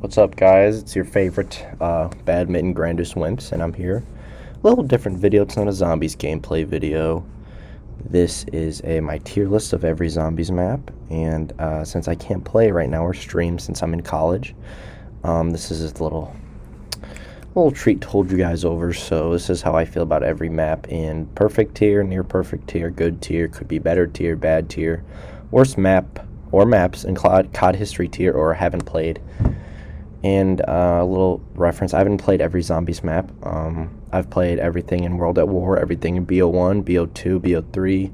What's up, guys? It's your favorite Badmintongrandiswimps, and I'm here. A little different video. It's not a zombies gameplay video. This is my tier list of every zombies map, and since I can't play right now or stream since I'm in college, this is a little treat to hold you guys over. So this is how I feel about every map in perfect tier, near perfect tier, good tier, could be better tier, bad tier, worst map or maps in COD history tier, or haven't played. And a little reference, I haven't played every zombies map. I've played everything in World at War, everything in BO1, BO2, BO3,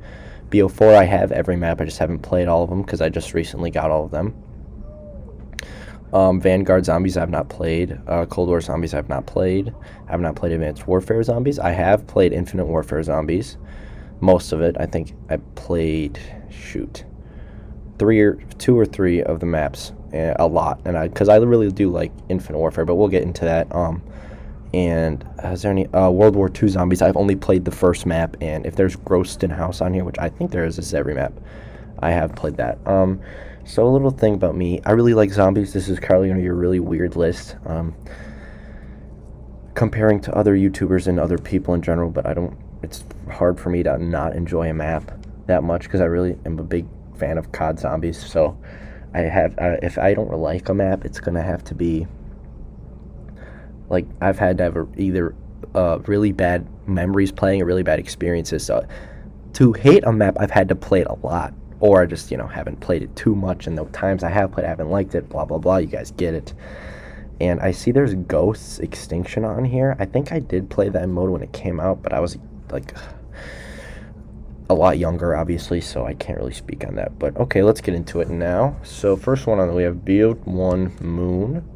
BO4. I have every map, I just haven't played all of them because I just recently got all of them. Vanguard Zombies I've not played. Cold War Zombies I've not played. I have not played Advanced Warfare Zombies. I have played Infinite Warfare Zombies. Most of it. I think I played, two or three of the maps. A lot, and because I really do like Infinite Warfare, but we'll get into that. And is there any World War II Zombies? I've only played the first map, and if there's Groston House on here, which I think there is, this is every map, I have played that. So a little thing about me, I really like zombies. This is probably going to be a really weird list, comparing to other YouTubers and other people in general, but it's hard for me to not enjoy a map that much, because I really am a big fan of COD Zombies. So I have, if I don't like a map, it's gonna have to be like I've had to have either really bad memories playing or really bad experiences. So to hate a map, I've had to play it a lot, or I just haven't played it too much, and the times I have played, I haven't liked it. Blah blah blah. You guys get it. And I see there's Ghosts Extinction on here. I think I did play that mode when it came out, but I was like a lot younger, obviously, so I can't really speak on that. But okay, let's get into it now. So first one on, we have BO1 Moon.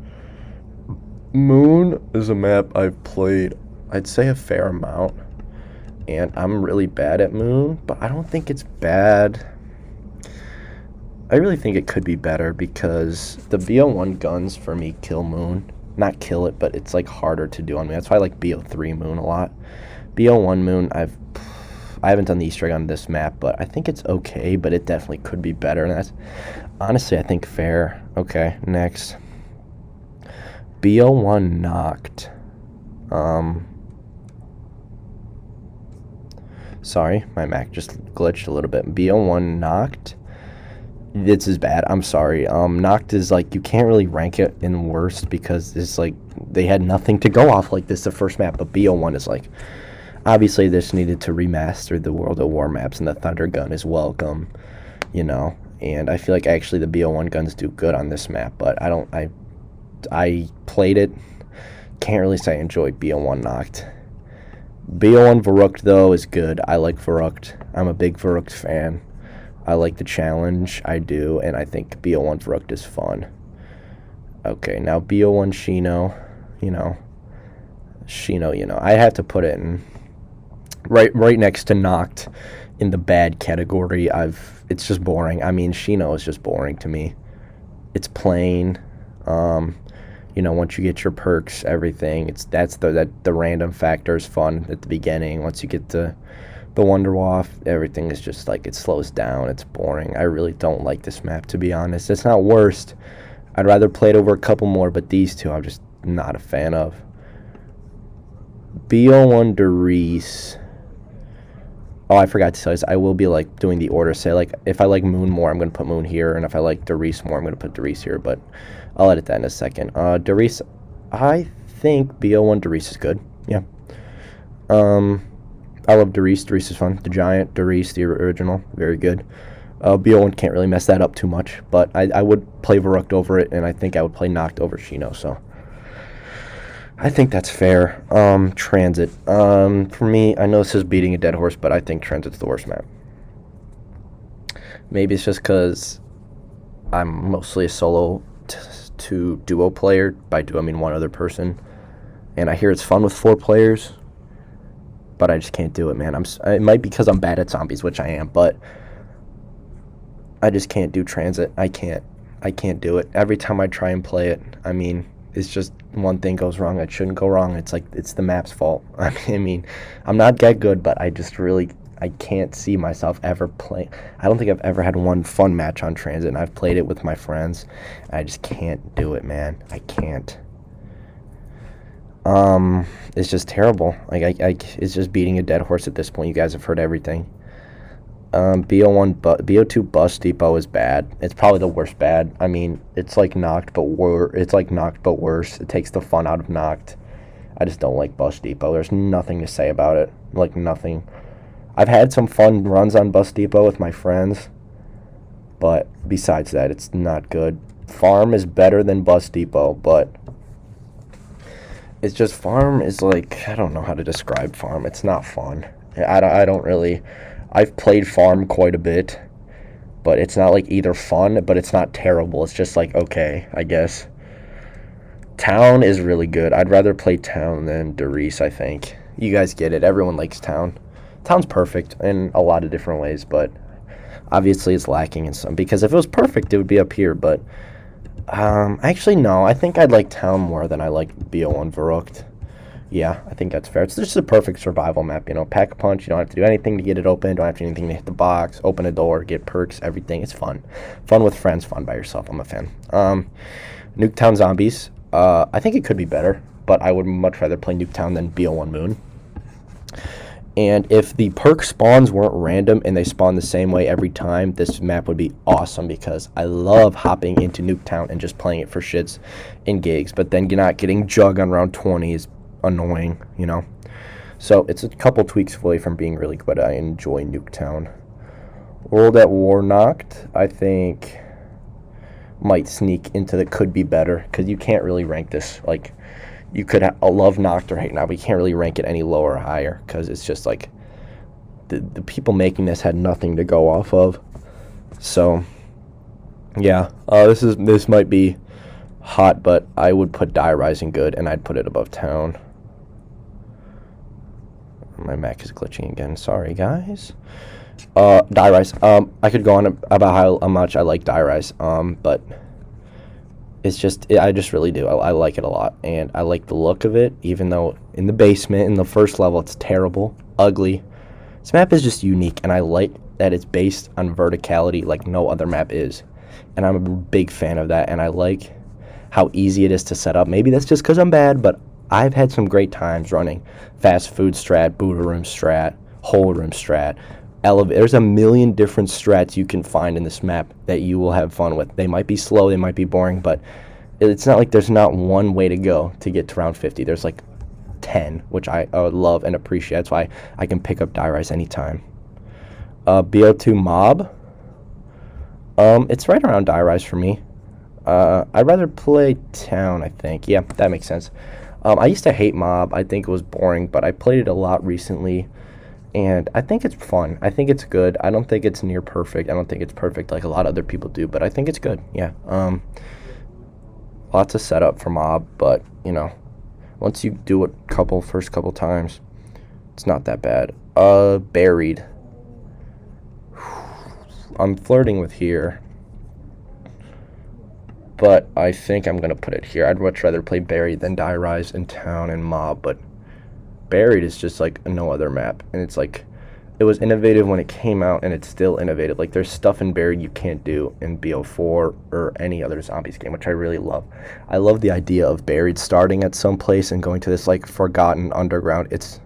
Moon is a map I've played, I'd say, a fair amount, and I'm really bad at Moon, but I don't think it's bad. I really think it could be better, because the BO1 guns for me kill Moon. Not kill it, but it's like harder to do on me. That's why I like BO3 Moon a lot. BO1 Moon, I haven't done the Easter egg on this map, but I think it's okay, but it definitely could be better, and that's honestly, I think, fair. Okay, next. BO1 Knocked. Sorry, my Mac just glitched a little bit. BO1 Knocked. This is bad. I'm sorry. Knocked is like, you can't really rank it in worst, because it's like they had nothing to go off like this the first map, but BO1 is like, obviously, this needed to remaster the World at War maps, and the Thunder Gun is welcome, and I feel like actually the BO1 guns do good on this map, but I played it, can't really say I enjoyed BO1 Knocked. BO1 Verrückt, though, is good. I like Verrückt. I'm a big Verrückt fan. I like the challenge, I do, and I think BO1 Verrückt is fun. Okay, now BO1 Shino, I have to put it in right next to Knocked in the bad category. It's just boring. I mean, Shino is just boring to me. It's plain. Once you get your perks, everything, that's the random factor is fun at the beginning. Once you get the Wonderwaff, everything is just like, it slows down. It's boring. I really don't like this map, to be honest. It's not worst. I'd rather play it over a couple more, but these two I'm just not a fan of. BO1 Doris. Oh, I forgot to tell you this. I will be like doing the order. Say, like, if I like Moon more, I'm going to put Moon here, and if I like Doris more, I'm going to put Doris here, but I'll edit that in a second. Doris, I think BO1 Doris is good. Yeah. I love Doris. Doris is fun. The Giant, Doris, the original, very good. BO1 can't really mess that up too much, but I would play Verrückt over it, and I think I would play Knocked over Shino, so I think that's fair. Transit. For me, I know this is beating a dead horse, but I think Transit's the worst map. Maybe it's just because I'm mostly a solo to duo player. By duo, I mean one other person. And I hear it's fun with 4 players, but I just can't do it, man. It might be because I'm bad at zombies, which I am, but I just can't do Transit. I can't do it. Every time I try and play it, I mean, it's just one thing goes wrong. It shouldn't go wrong. It's like, it's the map's fault. I mean, I'm not that good, but I I can't see myself ever playing. I don't think I've ever had one fun match on Transit, and I've played it with my friends. And I just can't do it, man. I can't. It's just terrible. Like, it's just beating a dead horse at this point. You guys have heard everything. BO2 Bus Depot is bad. It's probably the worst bad. I mean, it's like Knocked, but worse. It takes the fun out of Knocked. I just don't like Bus Depot. There's nothing to say about it. Like, nothing. I've had some fun runs on Bus Depot with my friends, but besides that, it's not good. Farm is better than Bus Depot, but it's just Farm is like, I don't know how to describe Farm. It's not fun. I don't really. I've played Farm quite a bit, but it's not like either fun, but it's not terrible. It's just like, okay, I guess. Town is really good. I'd rather play Town than Doris, I think. You guys get it. Everyone likes Town. Town's perfect in a lot of different ways, but obviously it's lacking in some. Because if it was perfect, it would be up here, but actually, no. I think I'd like Town more than I like BO1 Verrückt. Yeah, I think that's fair. It's just a perfect survival map, you know. Pack a punch. You don't have to do anything to get it open. Don't have to do anything to hit the box, open a door, get perks, everything. It's fun. Fun with friends, fun by yourself. I'm a fan. Nuketown Zombies. I think it could be better, but I would much rather play Nuketown than BO1 Moon. And if the perk spawns weren't random and they spawn the same way every time, this map would be awesome because I love hopping into Nuketown and just playing it for shits and gigs. But then not getting Jug on round 20 is annoying, you know. So it's a couple tweaks away from being really good, but I enjoy Nuketown. World at War Knocked, I think, might sneak into the could be better because you can't really rank this. Like, you could love Knocked or hate now, but you can't really rank it any lower or higher because it's just like the people making this had nothing to go off of. So yeah, this might be hot, but I would put Die Rising good, and I'd put it above Town. My Mac is glitching again. Sorry, guys. Die Rise. I could go on about how much I like Die Rise. But it's just, I just really do. I like it a lot, and I like the look of it, even though in the basement, in the first level, it's terrible, ugly. This map is just unique, and I like that it's based on verticality like no other map is. And I'm a big fan of that, and I like how easy it is to set up. Maybe that's just because I'm bad, but I've had some great times running fast food strat, Buddha room strat, hole room strat, there's a million different strats you can find in this map that you will have fun with. They might be slow, they might be boring, but it's not like there's not one way to go to get to round 50. There's like 10, which I love and appreciate. That's why I can pick up Die Rise anytime. BO2 Mob. It's right around Die Rise for me. I'd rather play Town, I think. Yeah, that makes sense. I used to hate Mob. I think it was boring, but I played it a lot recently. And I think it's fun. I think it's good. I don't think it's near perfect. I don't think it's perfect like a lot of other people do, but I think it's good. Yeah. Lots of setup for Mob, but, you know, once you do it first couple times, it's not that bad. Buried. I'm flirting with here, but I think I'm going to put it here. I'd much rather play Buried than Die Rise and Town and Mob, but Buried is just like no other map, and it's like it was innovative when it came out, and it's still innovative. Like, there's stuff in Buried you can't do in BO4 or any other zombies game, which I really love. I love the idea of Buried starting at some place and going to this like forgotten underground. It's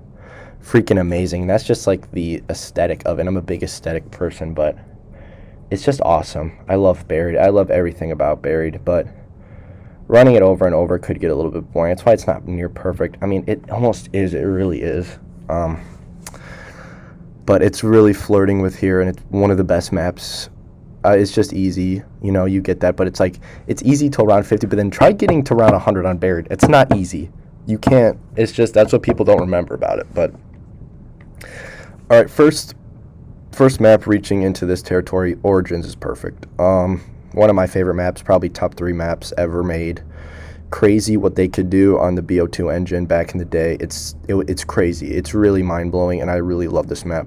freaking amazing. That's just like the aesthetic of it. I'm a big aesthetic person, but it's just awesome. I love Buried. I love everything about Buried, but running it over and over could get a little bit boring. That's why it's not near perfect. I mean, it almost is. It really is. But it's really flirting with here, and it's one of the best maps. It's just easy. You know, you get that. But it's like, it's easy till round 50, but then try getting to round 100 on Buried. It's not easy. You can't. It's just, that's what people don't remember about it. But, all right, first map reaching into this territory, Origins, is perfect. One of my favorite maps, probably top 3 maps ever made. Crazy what they could do on the BO2 engine back in the day. It's crazy. It's really mind-blowing, and I really love this map.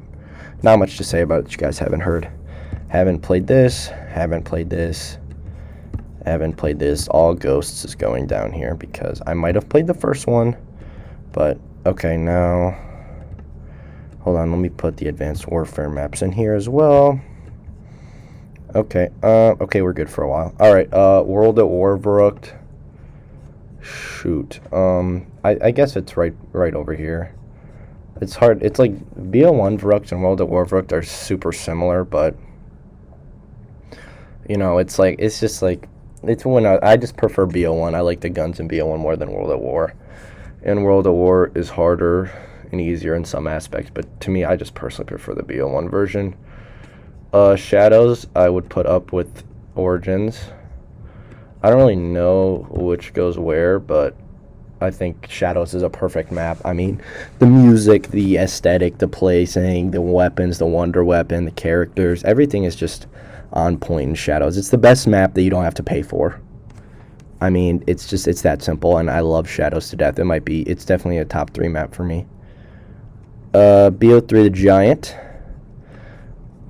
Not much to say about it that you guys haven't heard. Haven't played this. Haven't played this. Haven't played this. All Ghosts is going down here because I might have played the first one. But, okay, now Hold on, let me put the Advanced Warfare maps in here as well. Okay, okay, we're good for a while. Alright, World at War Verrucht. Shoot. I guess it's right over here. It's hard. It's like BO1 Verrucht and World at War Verrucht are super similar, but you know, it's like, it's just like, it's when I just prefer BO1. I like the guns in BO1 more than World at War. And World at War is harder and easier in some aspects, but to me, I just personally prefer the BO1 version. Shadows, I would put up with Origins. I don't really know which goes where, but I think Shadows is a perfect map. I mean, the music, the aesthetic, the placing, the weapons, the wonder weapon, the characters, everything is just on point in Shadows. It's the best map that you don't have to pay for. I mean, it's that simple, and I love Shadows to death. It's definitely a top 3 map for me. BO3 the Giant.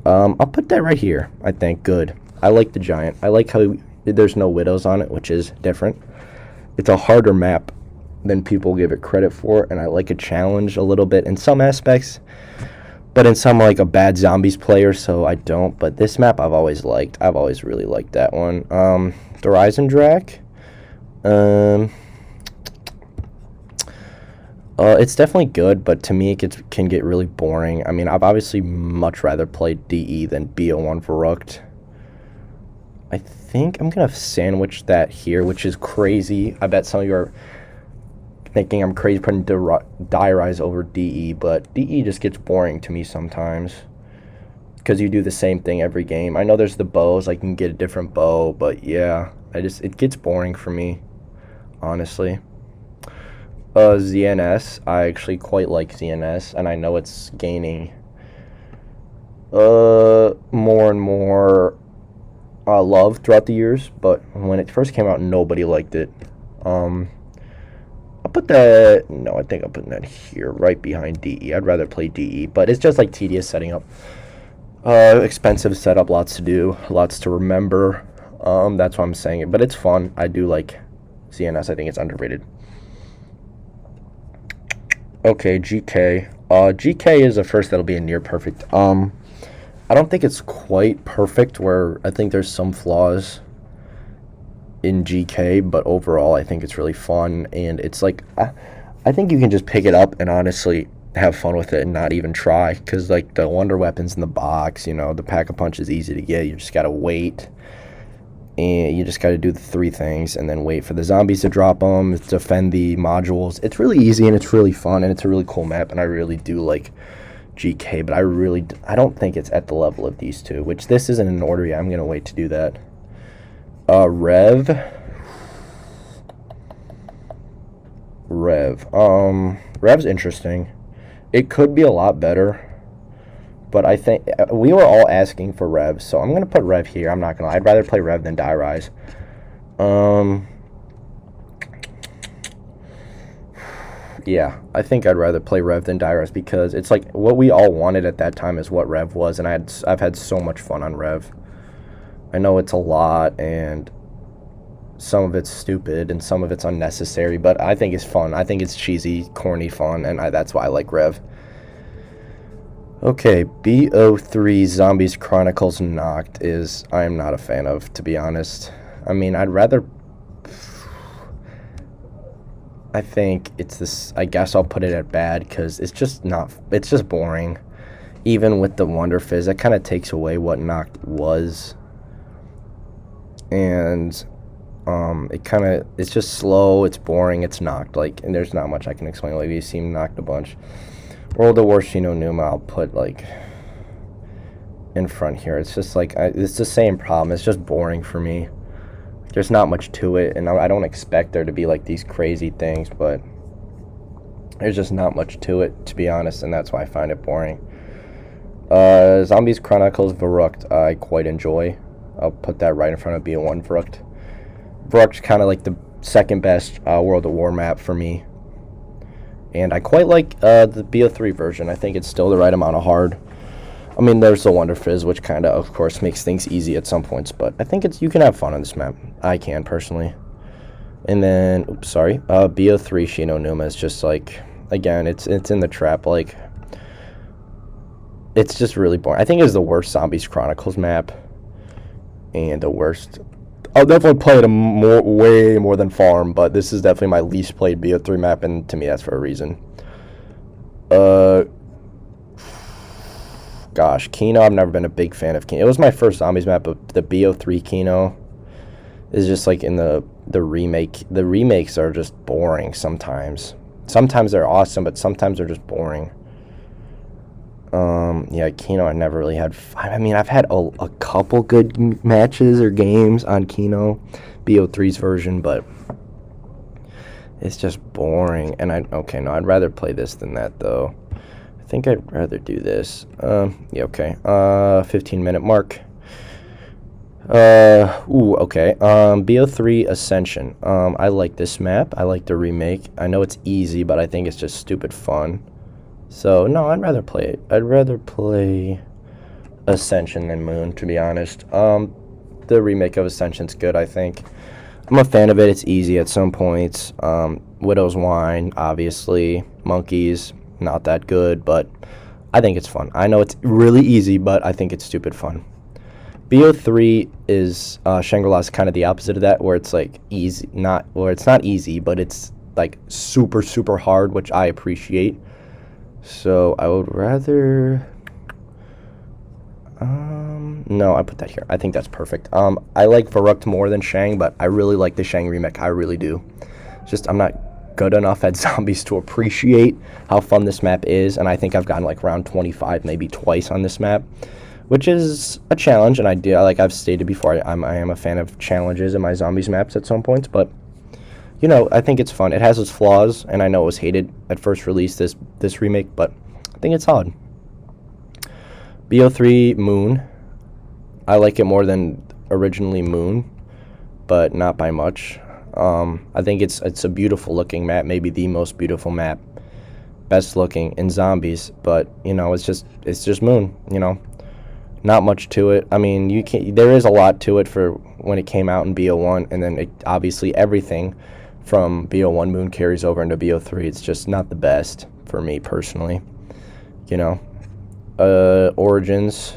I'll put that right here, I think. Good. I like the Giant. I like how there's no widows on it, which is different. It's a harder map than people give it credit for, and I like a challenge a little bit in some aspects, but in some, like a bad zombies player, so I don't. But this map I've always liked. I've always really liked that one. The Reisendrak. It's definitely good, but to me it can get really boring. I mean, I've obviously much rather played DE than BO1 Verrucht. I think I'm going to sandwich that here, which is crazy. I bet some of you are thinking I'm crazy putting Die Rise over DE, but DE just gets boring to me sometimes because you do the same thing every game. I know there's the bows, I can get a different bow, but yeah, it gets boring for me, honestly. ZNS, I actually quite like ZNS, and I know it's gaining more and more love throughout the years, but when it first came out, nobody liked it. I'll put that, no, I think I'll put that here, right behind DE. I'd rather play DE, but it's just like tedious setting up. Expensive setup, lots to do, lots to remember. That's why I'm saying it, but it's fun. I do like ZNS. I think it's underrated. Okay, GK. GK is the first that'll be a near perfect. I don't think it's quite perfect, where I think there's some flaws in GK, but overall I think it's really fun, and it's like, I think you can just pick it up and honestly have fun with it and not even try, because like the wonder weapons in the box, you know, the pack-a-punch is easy to get. You just gotta wait, and you just gotta do the 3 things and then wait for the zombies to drop them, defend the modules. It's really easy and it's really fun, and it's a really cool map, and I really do like GK, but I don't think it's at the level of these two, which this isn't in order yet. I'm gonna wait to do that. Rev. Rev's interesting. It could be a lot better, but I think we were all asking for Rev, so I'm going to put Rev here. I'm not going to lie. I'd rather play Rev than Die Rise. Yeah, I think I'd rather play Rev than Die Rise, because it's like what we all wanted at that time is what Rev was, and I've had so much fun on Rev. I know it's a lot, and some of it's stupid, and some of it's unnecessary, but I think it's fun. I think it's cheesy, corny fun, and that's why I like Rev. Okay, BO3 Zombies Chronicles Knocked is, I am not a fan of, to be honest. I mean, I'd rather, I think it's this, I guess I'll put it at bad, because it's just boring. Even with the Wonder Fizz, it kind of takes away what Knocked was. And it's just slow, it's boring, it's Knocked, like, and there's not much I can explain. Like, you've seen Knocked a bunch. World of War Shino Numa, I'll put like in front here. It's just like, it's the same problem. It's just boring for me. There's not much to it, and I don't expect there to be like these crazy things, but there's just not much to it, to be honest, and that's why I find it boring. Zombies Chronicles Verrucht, I quite enjoy. I'll put that right in front of BO1 Verrucht. Verrucht's kind of like the second best World of War map for me. And I quite like the BO3 version. I think it's still the right amount of hard. I mean, there's the Wonder Fizz, which kind of course, makes things easy at some points. But I think you can have fun on this map. I can, personally. And then, BO3 Shino Numa is just like, again, it's in the trap. Like, It's just really boring. I think it's the worst Zombies Chronicles map, and the worst. I'll definitely play it way more than Farm, but this is definitely my least played BO3 map, and to me that's for a reason. Gosh, Kino, I've never been a big fan of Kino. It was my first Zombies map, but the BO3 Kino is just like in the remake. The remakes are just boring sometimes. Sometimes they're awesome, but sometimes they're just boring. Yeah, Kino, I never really had. I mean, I've had a couple good matches or games on Kino, BO3's version, but it's just boring. And okay, no, I'd rather play this than that, though. I think I'd rather do this. Yeah, okay. 15-minute mark. Okay. BO3 Ascension. I like this map. I like the remake. I know it's easy, but I think it's just stupid fun. So, no, I'd rather play it. I'd rather play Ascension than Moon, to be honest. The remake of Ascension's good, I think. I'm a fan of it. It's easy at some points. Widow's Wine, obviously. Monkeys, not that good, but I think it's fun. I know it's really easy, but I think it's stupid fun. BO3 is Shangri-La's kind of the opposite of that, where it's like easy, it's not easy, but it's like super, super hard, which I appreciate. So I would rather, no, I put that here. I think that's perfect. I like Verrucht more than Shang, but I really like the Shang remake. I really do. Just I'm not good enough at Zombies to appreciate how fun this map is, and I think I've gotten like round 25 maybe twice on this map, which is a challenge, and I've stated before, I am a fan of challenges in my Zombies maps at some points, but you know, I think it's fun. It has its flaws, and I know it was hated at first release, this remake, but I think it's solid. BO3 Moon. I like it more than originally Moon, but not by much. I think it's a beautiful looking map, maybe the most beautiful map, best looking in Zombies, but you know, it's just Moon, you know. Not much to it. I mean, there is a lot to it for when it came out in BO1, and then obviously everything from BO1 Moon carries over into BO3. It's just not the best for me personally, you know. Origins.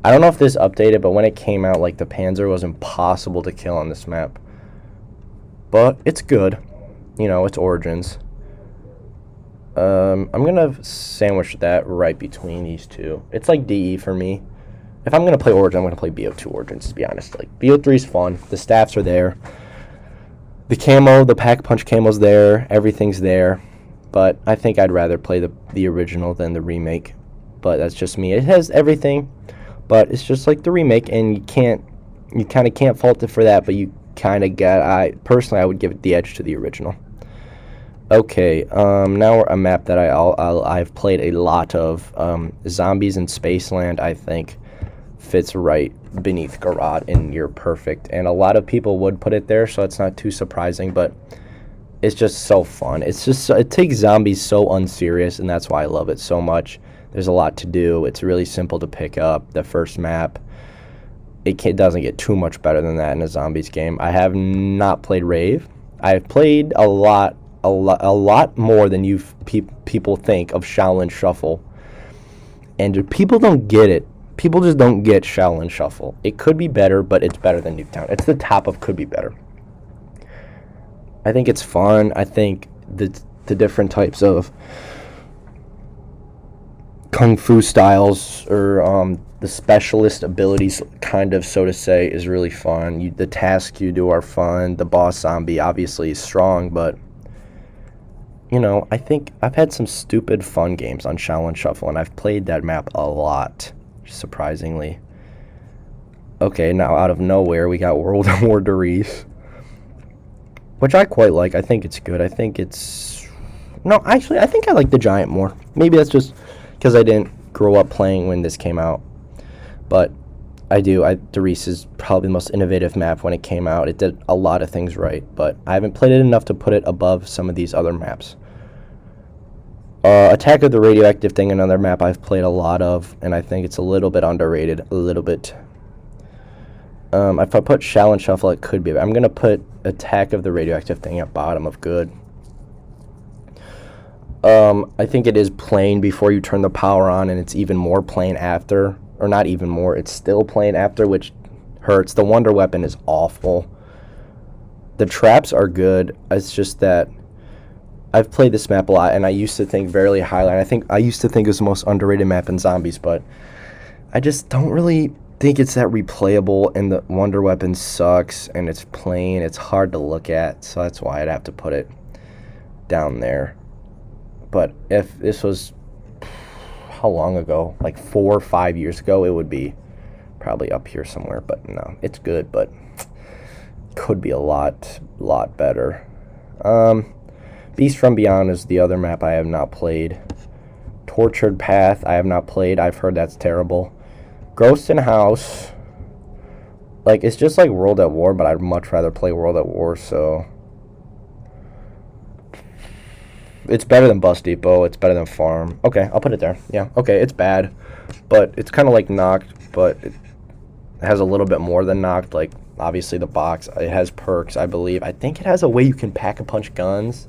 I don't know if this updated, but when it came out, like, the Panzer was impossible to kill on this map. But it's good. You know, it's Origins. I'm going to sandwich that right between these two. It's like DE for me. If I'm going to play Origin, I'm going to play BO2 Origins, to be honest. Like, BO3 is fun. The staffs are there. The camo, the Pack Punch camo's there. Everything's there. But I think I'd rather play the original than the remake. But that's just me. It has everything, but it's just like the remake, and you kind of can't fault it for that, but you kind of personally, I would give it the edge to the original. Okay, now a map that I've played a lot of, Zombies in Spaceland, I think, fits right beneath Garrote in Near Perfect, and a lot of people would put it there, so it's not too surprising, but it's just so fun. It takes Zombies so unserious, and that's why I love it so much. There's a lot to do. It's really simple to pick up. The first map, it doesn't get too much better than that in a Zombies game. I have not played Rave. I've played a lot more than people think of Shaolin Shuffle. And people don't get it. People just don't get Shaolin Shuffle. It could be better, but it's better than Nuketown. It's the top of could be better. I think it's fun. I think the different types of Kung Fu styles, or the specialist abilities, kind of, so to say, is really fun. The tasks you do are fun. The boss zombie obviously is strong, but you know, I think I've had some stupid fun games on Shaolin Shuffle, and I've played that map a lot, surprisingly. Okay, now out of nowhere, we got World War Darius, which I quite like. I think it's good. I think I like the Giant more. Maybe that's just because I didn't grow up playing when this came out, but I do. Darius is probably the most innovative map when it came out. It did a lot of things right, but I haven't played it enough to put it above some of these other maps. Attack of the Radioactive Thing, another map I've played a lot of, and I think it's a little bit underrated, a little bit. If I put Shaolin Shuffle, it could be. I'm going to put Attack of the Radioactive Thing at bottom of good. I think it is playing before you turn the power on, and it's even more playing after. Or not even more, it's still playing after, which hurts. The Wonder Weapon is awful. The traps are good. It's just that I've played this map a lot, and I used to think very highly. And I used to think it was the most underrated map in Zombies, but I just don't really think it's that replayable, and the Wonder Weapon sucks, and it's plain. It's hard to look at, so that's why I'd have to put it down there. But if this was, how long ago? Like 4 or 5 years ago, it would be probably up here somewhere. But no, it's good, but could be a lot better. Beast from Beyond is the other map I have not played. Tortured Path I have not played. I've heard that's terrible. Ghost in House, like, it's just like World at War, but I'd much rather play World at War, so it's better than Bus Depot. It's better than Farm. Okay, I'll put it there. Yeah, okay, it's bad, but it's kind of like Knocked, but it has a little bit more than Knocked. Like, obviously the box, it has perks, I believe. I think it has a way you can pack-a-punch guns,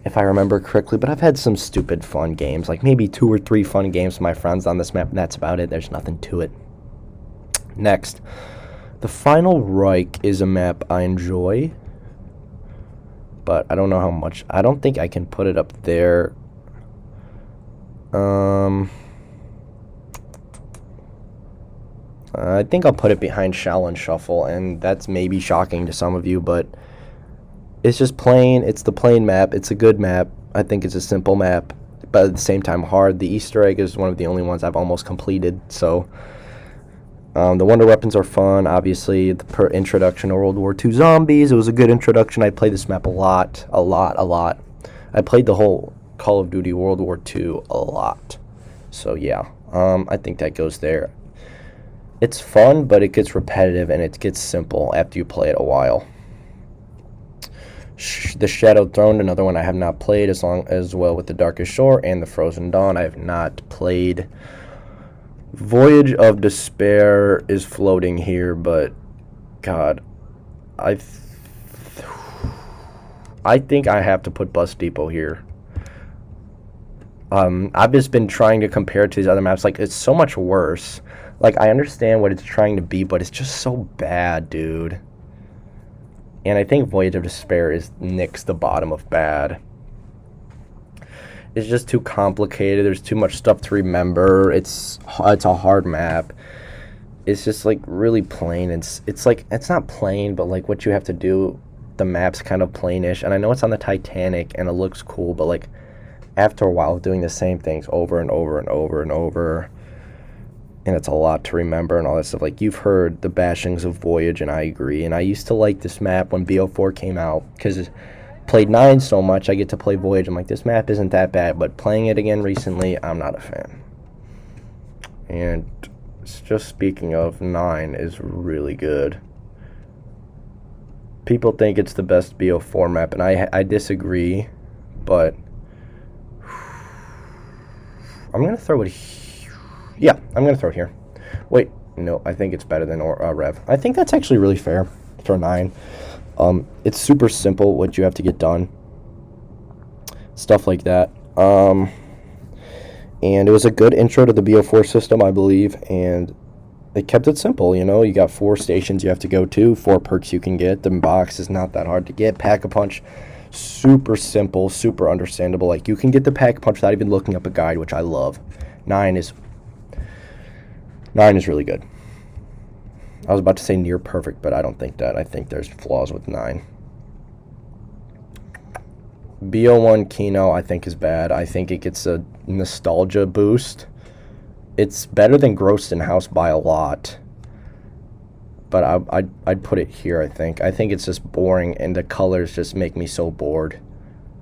if I remember correctly, but I've had some stupid fun games, like maybe 2 or 3 fun games with my friends on this map, and that's about it. There's nothing to it. Next, the Final Reich is a map I enjoy, but I don't know how much. I don't think I can put it up there. I think I'll put it behind Shaolin Shuffle, and that's maybe shocking to some of you, but it's just plain. It's the plain map. It's a good map. I think it's a simple map, but at the same time hard. The Easter egg is one of the only ones I've almost completed, so the Wonder Weapons are fun. Obviously, the introduction to World War II Zombies, it was a good introduction. I played this map a lot. I played the whole Call of Duty World War II a lot. So yeah, I think that goes there. It's fun, but it gets repetitive and it gets simple after you play it a while. The Shadowed Throne, another one I have not played, as well with the Darkest Shore and the Frozen Dawn. I have not played. Voyage of Despair is floating here, but God, I think I have to put Bus Depot here. I've just been trying to compare it to these other maps. Like, it's so much worse. Like, I understand what it's trying to be, but it's just so bad, dude. And I think Voyage of Despair nicks the bottom of bad. It's just too complicated. There's too much stuff to remember. It's a hard map. It's just like really plain. It's like, it's not plain, but like what you have to do, the map's kind of plainish. And I know it's on the Titanic and it looks cool, but like after a while of doing the same things over and over and over and over, and it's a lot to remember and all that stuff. Like, you've heard the bashings of Voyage, and I agree. And I used to like this map when BO4 came out, because played 9 so much, I get to play Voyage. I'm like, this map isn't that bad, but playing it again recently, I'm not a fan. And just speaking of, 9 is really good. People think it's the best BO4 map, and I disagree, but I'm going to throw it here. Yeah, I'm going to throw it here. Wait, no, I think it's better than Rev. I think that's actually really fair for 9. It's super simple what you have to get done. Stuff like that. And it was a good intro to the BO4 system, I believe, and it kept it simple, you know. You got 4 stations you have to go to, 4 perks you can get. The box is not that hard to get. Pack-a-Punch, super simple, super understandable. Like, you can get the Pack-a-Punch without even looking up a guide, which I love. 9 is really good. I was about to say near perfect, but I don't think that. I think there's flaws with 9. BO1 Kino, I think, is bad. I think it gets a nostalgia boost. It's better than Ghost in House by a lot, but I'd put it here, I think. I think it's just boring, and the colors just make me so bored,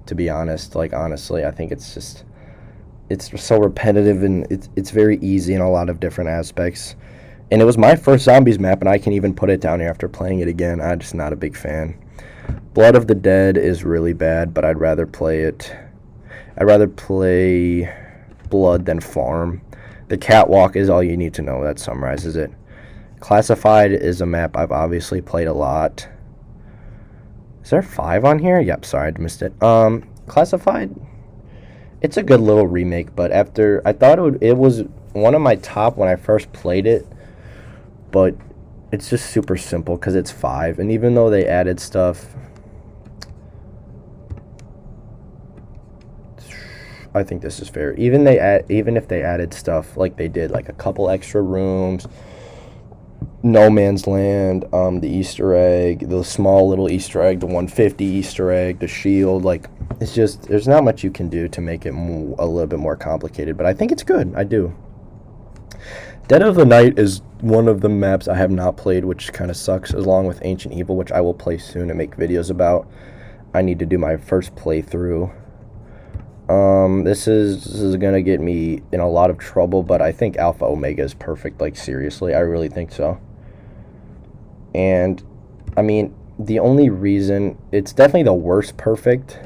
to be honest. Like, honestly, I think it's just... it's so repetitive, and it's very easy in a lot of different aspects. And it was my first Zombies map, and I can even put it down here after playing it again. I'm just not a big fan. Blood of the Dead is really bad, but I'd rather play Blood than Farm. The Catwalk is all you need to know. That summarizes it. Classified is a map I've obviously played a lot. Is there 5 on here? Yep, sorry, I missed it. Classified... It's a good little remake, but after I thought it was one of my top when I first played it, but it's just super simple because it's 5, and even though they added stuff, I think this is fair. Even if they added stuff like they did, like a couple extra rooms, No Man's Land, the Easter egg, the small little Easter egg, the 150 Easter egg, the shield, like, it's just, there's not much you can do to make it a little bit more complicated, but I think it's good. I do. Dead of the Night is one of the maps I have not played, which kind of sucks, along with Ancient Evil, which I will play soon and make videos about. I need to do my first playthrough. This is gonna get me in a lot of trouble, but I think Alpha Omega is perfect. Like, seriously, I really think so. And I mean, the only reason it's definitely the worst perfect,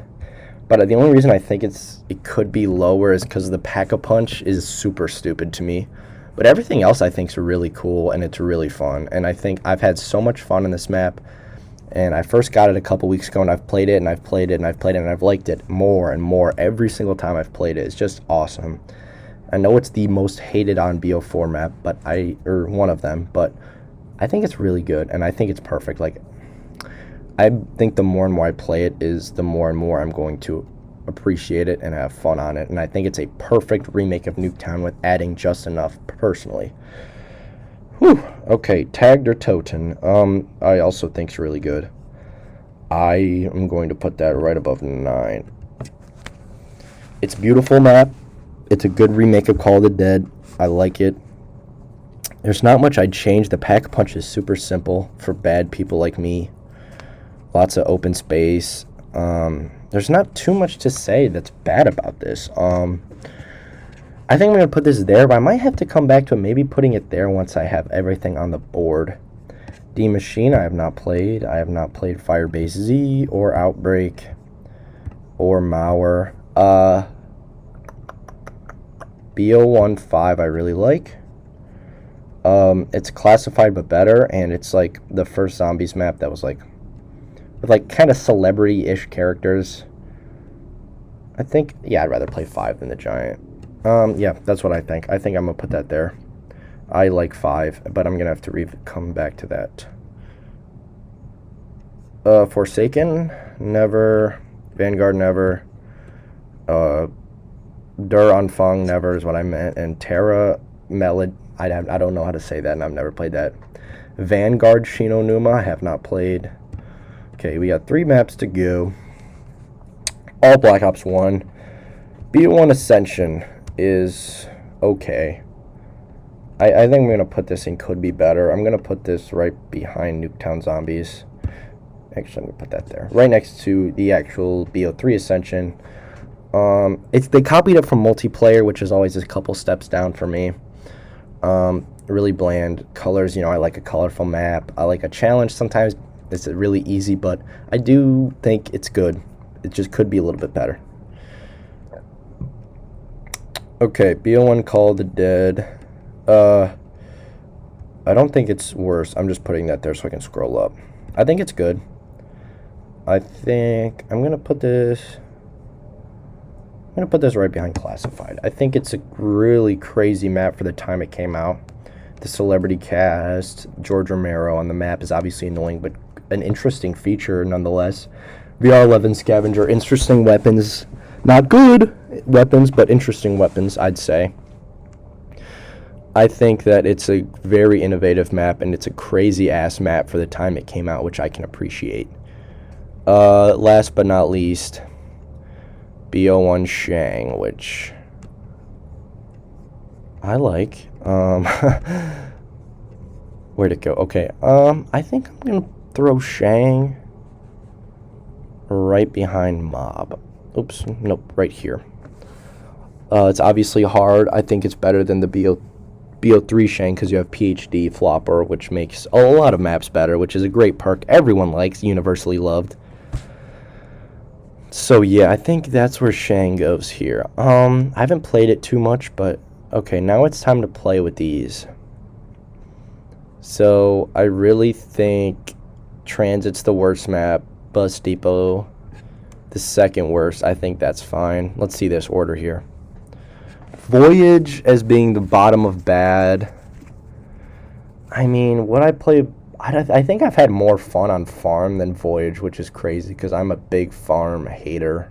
but the only reason I think it could be lower is because the Pack-a-Punch is super stupid to me. But everything else I think is really cool and it's really fun. And I think I've had so much fun in this map. And I first got it a couple weeks ago, and I've played it, and I've played it, and I've played it, and I've liked it more and more every single time I've played it. It's just awesome. I know it's the most hated on BO4 map, or one of them, but I think it's really good, and I think it's perfect. Like, I think the more and more I play it is the more and more I'm going to appreciate it and have fun on it. And I think it's a perfect remake of Nuketown with adding just enough, personally. Whew. Okay, Tagged or Toten. I also think it's really good. I am going to put that right above 9. It's a beautiful map. It's a good remake of Call of the Dead. I like it. There's not much I'd change. The Pack-a-Punch is super simple for bad people like me. Lots of open space. There's not too much to say that's bad about this. I think I'm going to put this there, but I might have to come back to maybe putting it there once I have everything on the board. D-Machine, I have not played. I have not played Firebase Z or Outbreak or Mauer. BO15 I really like. It's classified but better, and it's like the first Zombies map that was like, with like kind of celebrity-ish characters. I think, yeah, I'd rather play 5 than the Giant. Yeah, that's what I think. I think I'm going to put that there. I like 5, but I'm going to have to come back to that. Forsaken, never. Vanguard, never. Der Anfang, never is what I meant. And Terra Melod, I don't know how to say that, and I've never played that. Vanguard Shino Numa, I have not played. Okay, we got 3 maps to go. All Black Ops 1. BO1 Ascension is okay. I think I'm going to put this in could be better. I'm going to put this right behind Nuketown Zombies. Actually, I'm going to put that there. Right next to the actual BO3 Ascension. They copied it from multiplayer, which is always a couple steps down for me. Really bland colors. You know, I like a colorful map. I like a challenge. Sometimes it's really easy, but I do think it's good. It just could be a little bit better. Okay, BO1 Call of the Dead. I don't think it's worse. I'm just putting that there so I can scroll up. I think it's good. I think I'm gonna put this right behind Classified. I think it's a really crazy map for the time it came out. The celebrity cast, George Romero on the map is obviously annoying, but an interesting feature nonetheless. VR11 Scavenger, interesting weapons. Not good weapons, but interesting weapons, I'd say. I think that it's a very innovative map, and it's a crazy-ass map for the time it came out, which I can appreciate. Last but not least, BO1 Shang, which I like. Where'd it go? Okay, I think I'm going to throw Shang right behind Mob. Oops, nope, right here. It's obviously hard. I think it's better than the BO3 Shang because you have PhD Flopper, which makes a lot of maps better, which is a great perk everyone likes, universally loved. So yeah, I think that's where Shang goes here. I haven't played it too much, but okay, now it's time to play with these. So I really think Transit's the worst map. Bus Depot the second worst. I think that's fine. Let's see this order here. Voyage as being the bottom of bad. I mean, what I play, I think I've had more fun on Farm than Voyage, which is crazy because I'm a big Farm hater.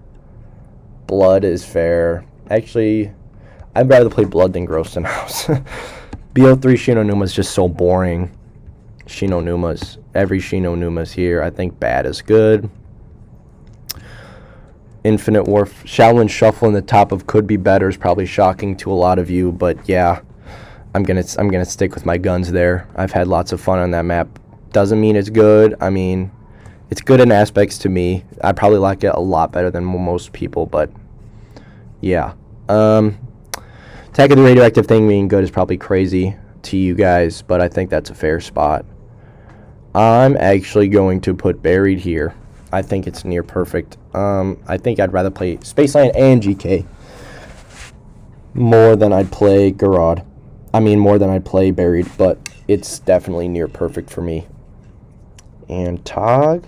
Blood is fair. Actually, I'd rather play Blood than Gross in House. BO3 Shinonuma is just so boring. Shinonumas. Every Shinonuma's here. I think bad is good. Infinite Warf. Shaolin Shuffle in the top of could be better is probably shocking to a lot of you, but yeah, I'm gonna stick with my guns there. I've had lots of fun on that map. Doesn't mean it's good. I mean, it's good in aspects to me. I probably like it a lot better than most people, but yeah. Attack of the Radioactive Thing being good is probably crazy to you guys, but I think that's a fair spot. I'm actually going to put Buried here. I think it's near perfect. I think I'd rather play Spaceland and GK more than I'd play Garrod. I mean, more than I'd play Buried, but it's definitely near perfect for me. And Tog,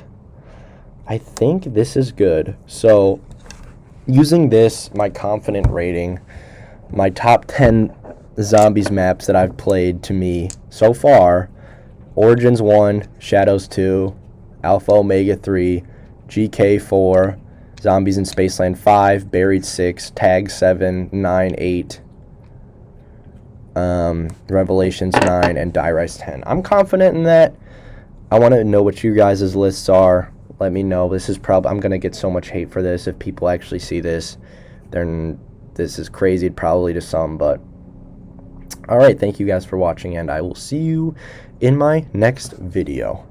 I think this is good. So, using this, my confident rating, my top 10 Zombies maps that I've played to me so far, Origins 1, Shadows 2, Alpha Omega 3, GK 4, Zombies in Spaceland 5, Buried 6, Tag 7, 9, 8, Revelations 9, and Die Rise 10. I'm confident in that. I want to know what you guys' lists are. Let me know. This is probably, I'm going to get so much hate for this if people actually see this. Then this is crazy probably to some, but alright, thank you guys for watching, and I will see you in my next video.